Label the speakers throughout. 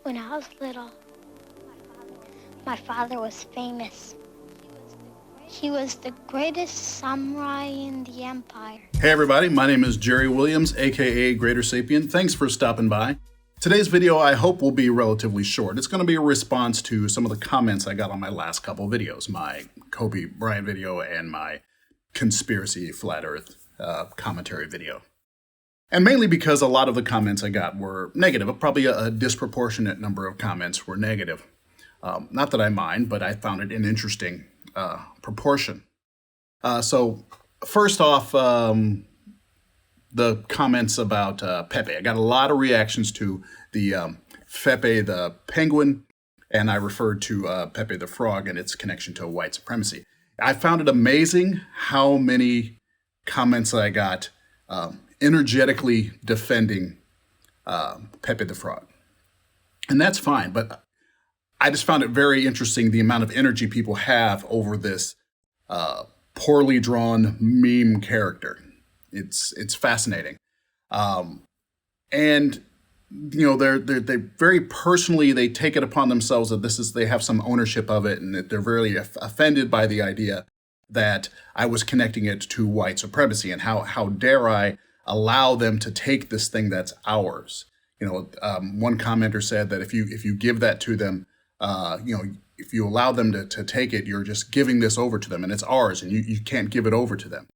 Speaker 1: When I was little, my father was famous. He was the greatest samurai in the empire.
Speaker 2: Hey everybody, my name is Jerry Williams, aka GreaterSapien. Thanks for stopping by. Today's video I hope will be relatively short. It's going to be a response to some of the comments I got on my last couple videos, my Kobe Bryant video and my conspiracy flat earth commentary video. And mainly because a lot of the comments I got were negative. Probably a disproportionate number of comments were negative. Not that I mind, but I found it an interesting proportion. So first off, the comments about Pepe. I got a lot of reactions to the Fepe the penguin, and I referred to Pepe the frog and its connection to white supremacy. I found it amazing how many comments I got energetically defending Pepe the frog. And that's fine, but I just found it very interesting the amount of energy people have over this poorly drawn meme character. It's fascinating. And you know, they very personally, they take it upon themselves that they have some ownership of it, and that they're very offended by the idea that I was connecting it to white supremacy, and how dare I allow them to take this thing that's ours. You know, one commenter said that if you give that to them, you know, if you allow them to take it, you're just giving this over to them, and it's ours, and you can't give it over to them.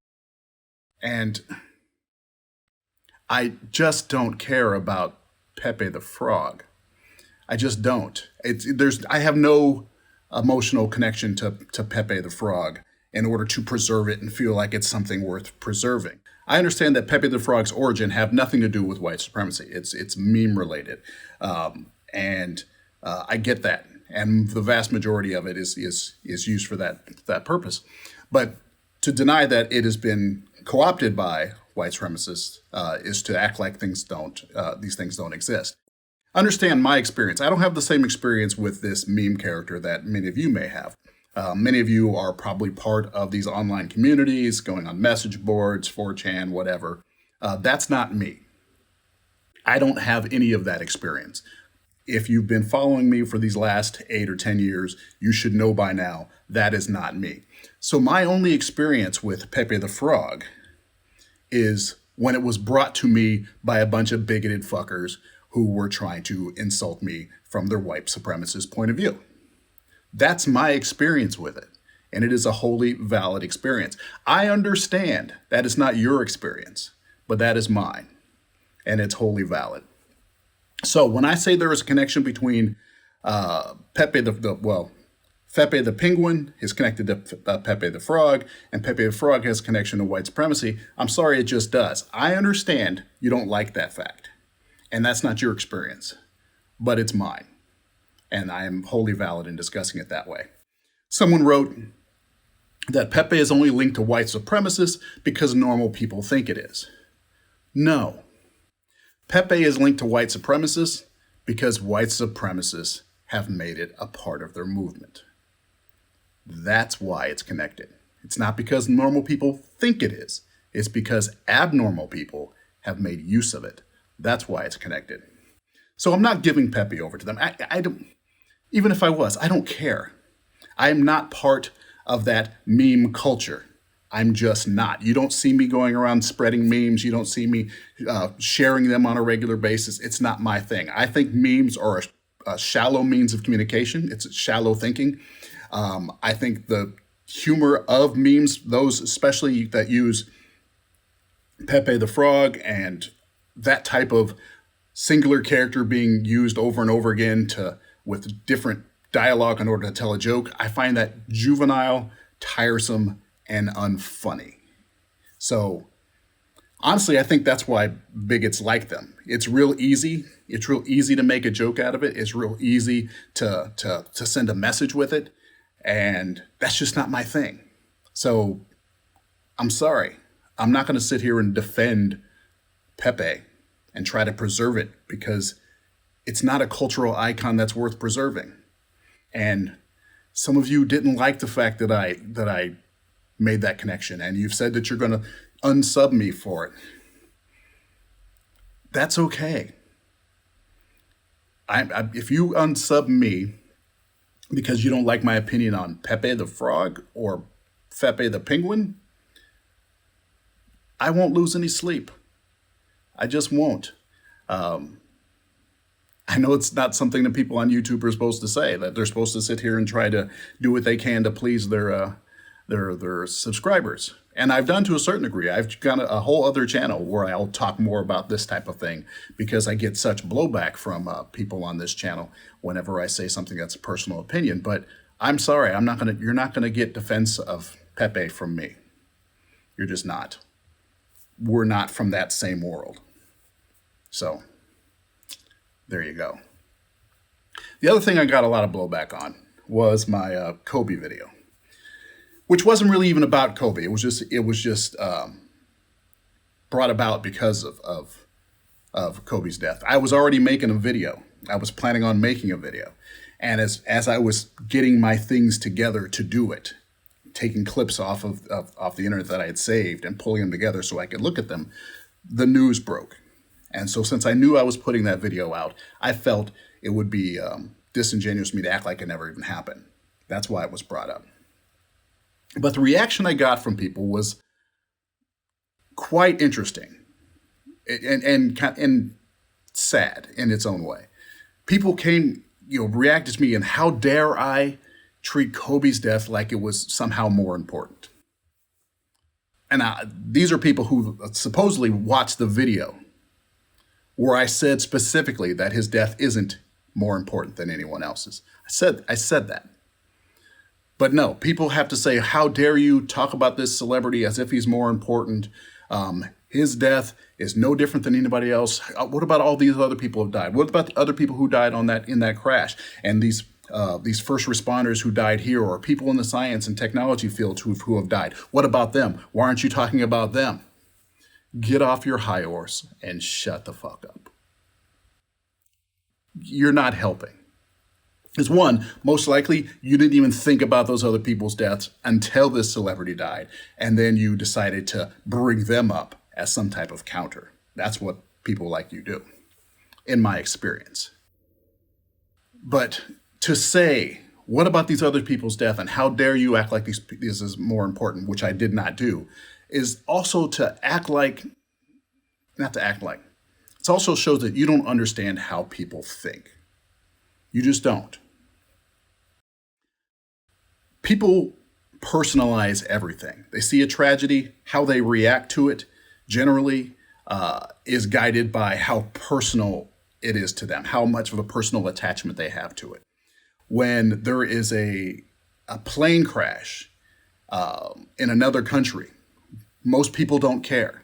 Speaker 2: And I just don't care about Pepe the frog. I just don't. I have no emotional connection to Pepe the frog in order to preserve it and feel like it's something worth preserving. I understand that Pepe the frog's origin have nothing to do with white supremacy. It's meme related, and I get that. And the vast majority of it is used for that purpose. But to deny that it has been co-opted by white supremacists is to act like these things don't exist. Understand my experience. I don't have the same experience with this meme character that many of you may have. Many of you are probably part of these online communities, going on message boards, 4chan, whatever. That's not me. I don't have any of that experience. If you've been following me for these last 8 or 10 years, you should know by now that is not me. So my only experience with Pepe the frog is when it was brought to me by a bunch of bigoted fuckers who were trying to insult me from their white supremacist point of view. That's my experience with it, and it is a wholly valid experience. I understand that is not your experience, but that is mine, and it's wholly valid. So when I say there is a connection between Fepe the penguin is connected to Pepe the frog, and Pepe the frog has connection to white supremacy, I'm sorry, it just does. I understand you don't like that fact, and that's not your experience, but it's mine, and I am wholly valid in discussing it that way. Someone wrote that Pepe is only linked to white supremacists because normal people think it is. No. Pepe is linked to white supremacists because white supremacists have made it a part of their movement. That's why it's connected. It's not because normal people think it is. It's because abnormal people have made use of it. That's why it's connected. So I'm not giving Pepe over to them. I don't, even if I was, I don't care. I am not part of that meme culture. I'm just not. You don't see me going around spreading memes. You don't see me sharing them on a regular basis. It's not my thing. I think memes are a shallow means of communication. It's shallow thinking. I think the humor of memes, those especially that use Pepe the frog and that type of singular character being used over and over again with different dialogue in order to tell a joke, I find that juvenile, tiresome, and unfunny. So honestly, I think that's why bigots like them. It's real easy. It's real easy to make a joke out of it. It's real easy to send a message with it. And that's just not my thing. So I'm sorry. I'm not going to sit here and defend Pepe and try to preserve it because it's not a cultural icon that's worth preserving. And some of you didn't like the fact that I made that connection, and you've said that you're going to unsub me for it. That's okay. if you unsub me because you don't like my opinion on Pepe the Frog or Fepe the Penguin, I won't lose any sleep. I just won't. I know it's not something that people on YouTube are supposed to say, that they're supposed to sit here and try to do what they can to please their subscribers. And I've done to a certain degree. I've got a whole other channel where I'll talk more about this type of thing because I get such blowback from people on this channel whenever I say something that's a personal opinion. But I'm sorry, you're not gonna get defense of Pepe from me. You're just not. We're not from that same world. So there you go. The other thing I got a lot of blowback on was my Kobe video, which wasn't really even about Kobe. It was just brought about because of Kobe's death. I was already making a video. I was planning on making a video, and as I was getting my things together to do it, taking clips off the internet that I had saved and pulling them together so I could look at them, the news broke. And so since I knew I was putting that video out, I felt it would be disingenuous of me to act like it never even happened. That's why it was brought up. But the reaction I got from people was quite interesting and sad in its own way. People reacted to me, and how dare I treat Kobe's death like it was somehow more important. And these are people who supposedly watched the video where I said specifically that his death isn't more important than anyone else's. I said that. But no, people have to say, how dare you talk about this celebrity as if he's more important? His death is no different than anybody else. What about all these other people who have died? What about the other people who died in that crash? And these first responders who died here, or people in the science and technology fields who have died. What about them? Why aren't you talking about them? Get off your high horse and shut the fuck up. You're not helping. Because one, most likely you didn't even think about those other people's deaths until this celebrity died. And then you decided to bring them up as some type of counter. That's what people like you do, in my experience. But to say, what about these other people's death and how dare you act like this is more important, which I did not do, is also to act like, not to act like, it also shows that you don't understand how people think. You just don't. People personalize everything. They see a tragedy, how they react to it generally is guided by how personal it is to them, how much of a personal attachment they have to it. When there is a plane crash in another country, most people don't care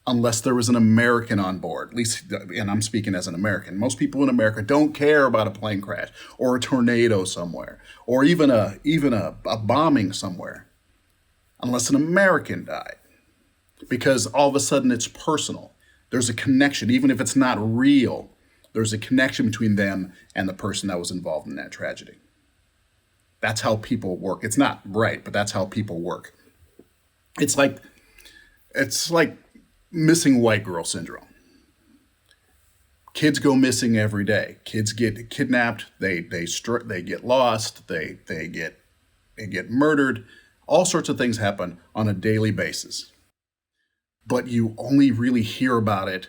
Speaker 2: unless there was an American on board, at least, and I'm speaking as an American. Most people in America don't care about a plane crash or a tornado somewhere, or even a bombing somewhere, unless an American died, because all of a sudden it's personal. There's a connection, even if it's not real, there's a connection between them and the person that was involved in that tragedy. That's how people work. It's not right, but that's how people work. It's like missing white girl syndrome. Kids go missing every day. Kids get kidnapped. They get lost. They get murdered. All sorts of things happen on a daily basis. But you only really hear about it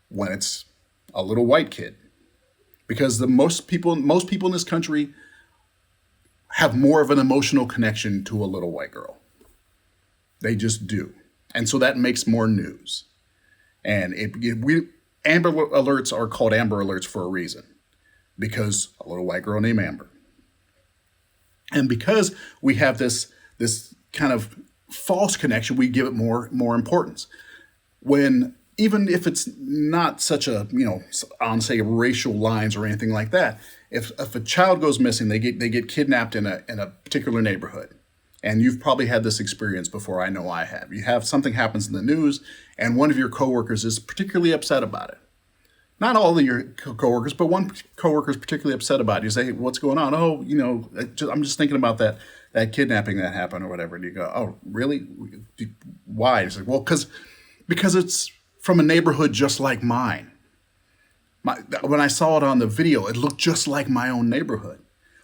Speaker 2: when it's a little white kid, because most people in this country have more of an emotional connection to a little white girl. They just do. And so that makes more news. And Amber Alerts are called Amber Alerts for a reason, because a little white girl named Amber. And because we have this kind of false connection, we give it more importance. When, even if it's not such a, on say racial lines or anything like that, if a child goes missing, they get kidnapped in a particular neighborhood. And you've probably had this experience before. I know I have. You have something happens in the news, and one of your coworkers is particularly upset about it. Not all of your coworkers, but one coworker is particularly upset about it. You say, hey, what's going on? Oh, I'm just thinking about that kidnapping that happened or whatever. And you go, oh, really? Why? It's like, well, because it's from a neighborhood just like mine. When I saw it on the video, it looked just like my own neighborhood.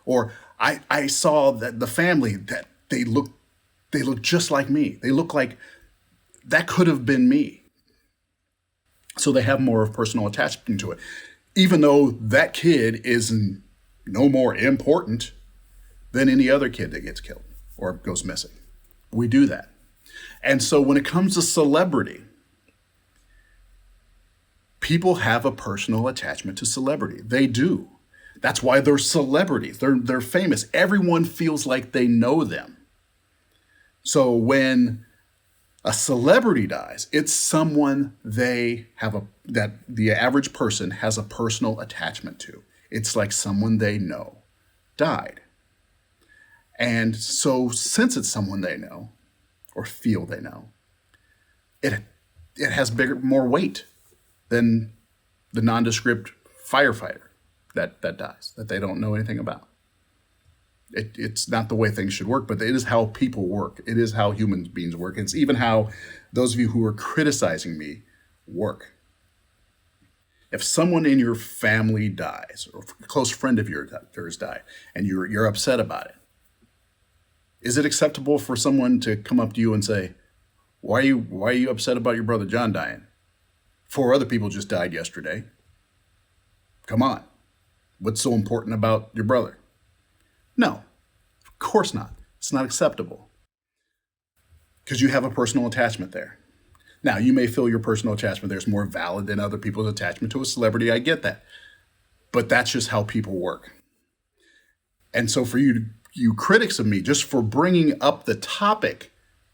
Speaker 2: Or I saw that the family, that they look just like me. They look like that could have been me. So they have more of personal attachment to it. Even though that kid is no more important than any other kid that gets killed or goes missing. We do that. And so when it comes to celebrity, people have a personal attachment to celebrity. They do. That's why they're celebrities. They're famous. Everyone feels like they know them. So when a celebrity dies, it's someone that the average person has a personal attachment to. It's like someone they know died. And so since it's someone they know or feel they know, it has more weight than the nondescript firefighter that dies, that they don't know anything about. It's not the way things should work, but it is how people work. It is how human beings work. It's even how those of you who are criticizing me work. If someone in your family dies, or a close friend of yours die, and you're upset about it, is it acceptable for someone to come up to you and say, why are you upset about your brother John dying? 4 other people just died yesterday. Come on. What's so important about your brother? No, of course not. It's not acceptable. Because you have a personal attachment there. Now, you may feel your personal attachment there is more valid than other people's attachment to a celebrity. I get that. But that's just how people work. And so for you critics of me, just for bringing up the topic,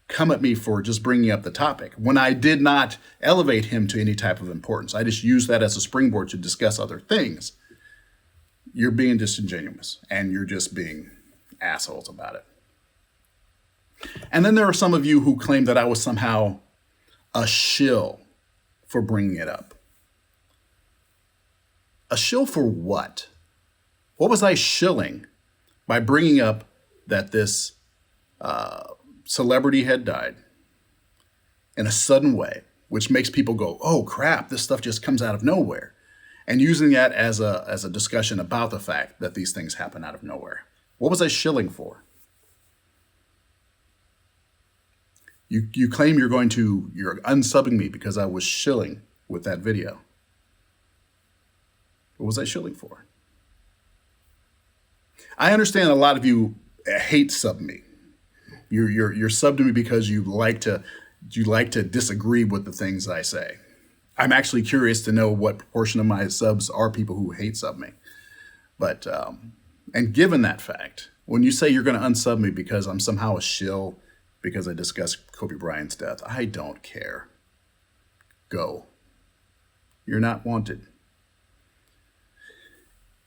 Speaker 2: come at me for just bringing up the topic, when I did not elevate him to any type of importance. I just used that as a springboard to discuss other things. You're being disingenuous, and you're just being assholes about it. And then there are some of you who claim that I was somehow a shill for bringing it up. A shill for what? What was I shilling by bringing up that this celebrity had died in a sudden way, which makes people go, oh crap, this stuff just comes out of nowhere, and using that as a discussion about the fact that these things happen out of nowhere? What was I shilling for? You claim you're unsubbing me because I was shilling with that video. What was I shilling for? I understand a lot of you hate sub me. You're subbed to me because you like to disagree with the things I say. I'm actually curious to know what proportion of my subs are people who hate sub me. But and given that fact, when you say you're going to unsub me because I'm somehow a shill because I discussed Kobe Bryant's death, I don't care. Go. You're not wanted.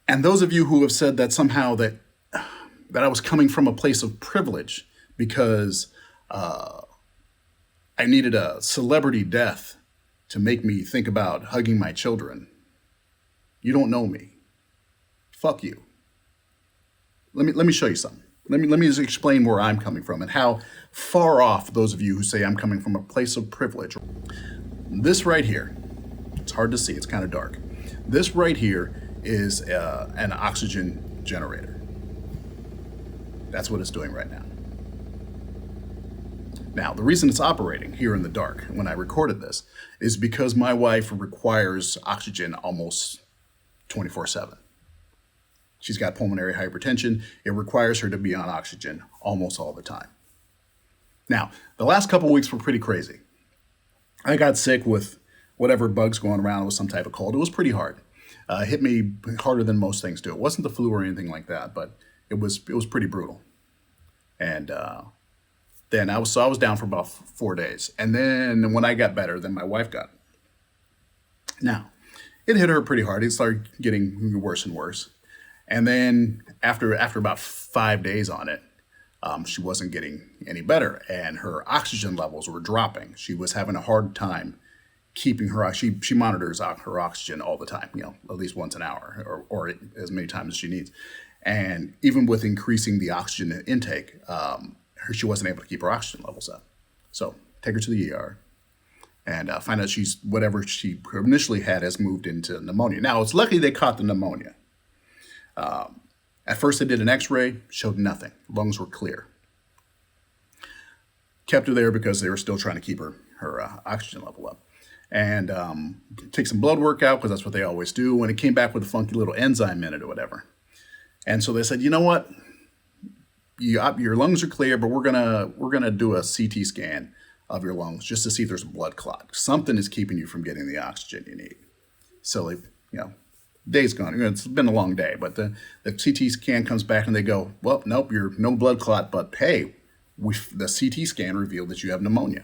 Speaker 2: And those of you who have said that somehow that I was coming from a place of privilege because I needed a celebrity death to make me think about hugging my children, you don't know me. Fuck you. Let me show you something. Let me just explain where I'm coming from and how far off those of you who say I'm coming from a place of privilege. This right here, it's hard to see, it's kind of dark. This right here is an oxygen generator. That's what it's doing right now. Now, the reason it's operating here in the dark when I recorded this is because my wife requires oxygen almost 24/7. She's got pulmonary hypertension. It requires her to be on oxygen almost all the time. Now, the last couple of weeks were pretty crazy. I got sick with whatever bugs going around with some type of cold. It was pretty hard. It hit me harder than most things do. It wasn't the flu or anything like that, but it was pretty brutal. And then I was down for about 4 days. And then when I got better, then my wife got it. Now, it hit her pretty hard. It started getting worse and worse. And then after about 5 days on it, she wasn't getting any better, and her oxygen levels were dropping. She was having a hard time keeping her. She monitors her oxygen all the time, at least once an hour, or as many times as she needs. And even with increasing the oxygen intake, she wasn't able to keep her oxygen levels up. So take her to the ER, and find out she's whatever she initially had has moved into pneumonia. Now, it's lucky they caught the pneumonia. At first, they did an x-ray, showed nothing. Lungs were clear. Kept her there because they were still trying to keep her oxygen level up. And take some blood work out, because that's what they always do, when it came back with a funky little enzyme in it or whatever. And so they said, you know what? Your lungs are clear, but we're gonna do a CT scan of your lungs just to see if there's a blood clot. Something is keeping you from getting the oxygen you need. So they, day's gone. It's been a long day, but the CT scan comes back and they go, well, nope, you're no blood clot, but hey, the CT scan revealed that you have pneumonia.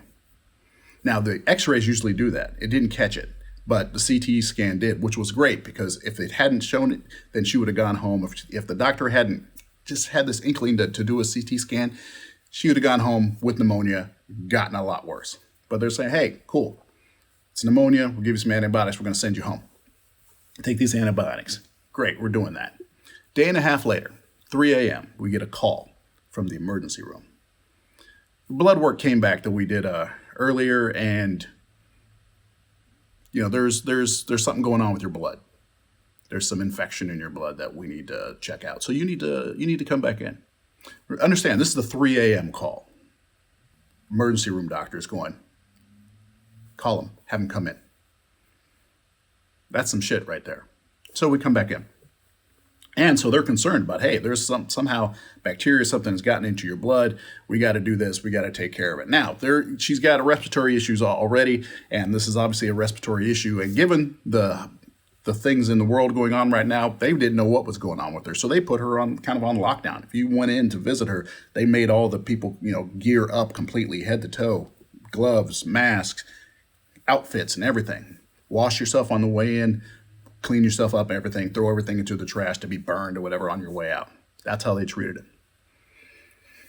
Speaker 2: Now, the x-rays usually do that. It didn't catch it, but the CT scan did, which was great, because if it hadn't shown it, then she would have gone home. If the doctor hadn't just had this inkling to do a CT scan, she would have gone home with pneumonia, gotten a lot worse. But they're saying, hey, cool, it's pneumonia, we'll give you some antibiotics, we're gonna send you home. Take these antibiotics. Great, we're doing that. Day and a half later, 3 a.m., we get a call from the emergency room. Blood work came back that we did earlier, and there's something going on with your blood. There's some infection in your blood that we need to check out. So you need to come back in. Understand, this is the 3 a.m. call. Emergency room doctor is going, call him, have him come in. That's some shit right there. So we come back in. And so they're concerned about, hey, there's somehow bacteria, something has gotten into your blood. We got to do this. We got to take care of it. Now, she's got respiratory issues already, and this is obviously a respiratory issue. And given the things in the world going on right now, they didn't know what was going on with her. So they put her on lockdown. If you went in to visit her, they made all the people, gear up completely head to toe, gloves, masks, outfits, and everything. Wash yourself on the way in. Clean yourself up, everything, throw everything into the trash to be burned or whatever on your way out. That's how they treated it.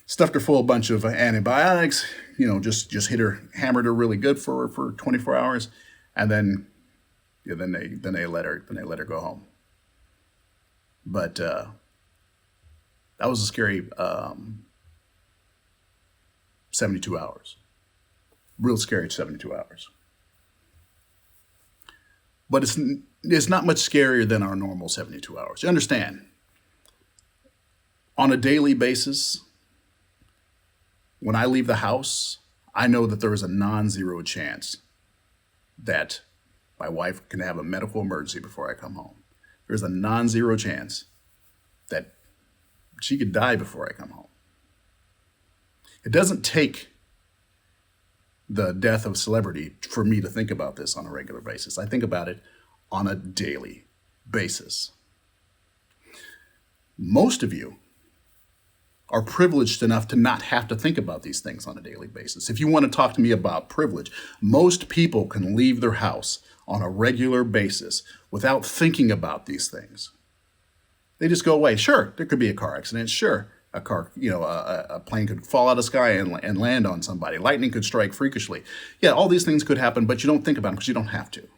Speaker 2: Stuffed her full of a bunch of antibiotics, just hammered her really good for 24 hours, and then they let her go home. But that was a scary 72 hours. Real scary 72 hours. But it's not much scarier than our normal 72 hours. You understand? On a daily basis, when I leave the house, I know that there is a non-zero chance that my wife can have a medical emergency before I come home. There's a non-zero chance that she could die before I come home. It doesn't take the death of a celebrity for me to think about this on a regular basis. I think about it on a daily basis. Most of you are privileged enough to not have to think about these things on a daily basis. If you want to talk to me about privilege, most people can leave their house on a regular basis without thinking about these things. They just go away. Sure, there could be a car accident. Sure, a plane could fall out of the sky and land on somebody. Lightning could strike freakishly. Yeah, all these things could happen, but you don't think about them because you don't have to.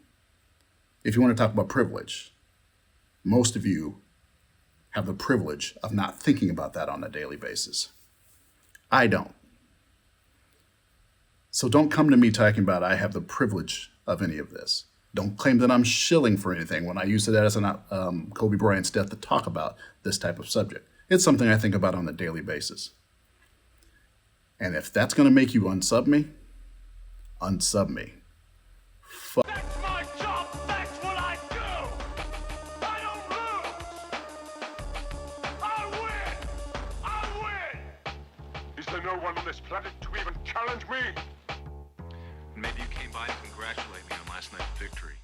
Speaker 2: If you want to talk about privilege, most of you have the privilege of not thinking about that on a daily basis. I don't. So don't come to me talking about I have the privilege of any of this. Don't claim that I'm shilling for anything when I use it as Kobe Bryant's death to talk about this type of subject. It's something I think about on a daily basis. And if that's going to make you unsub me, unsub me.
Speaker 3: That's my job. That's what I do. I don't lose. I win. I win. Is there no one on this planet to even challenge me?
Speaker 4: Maybe you came by to congratulate me on last night's victory.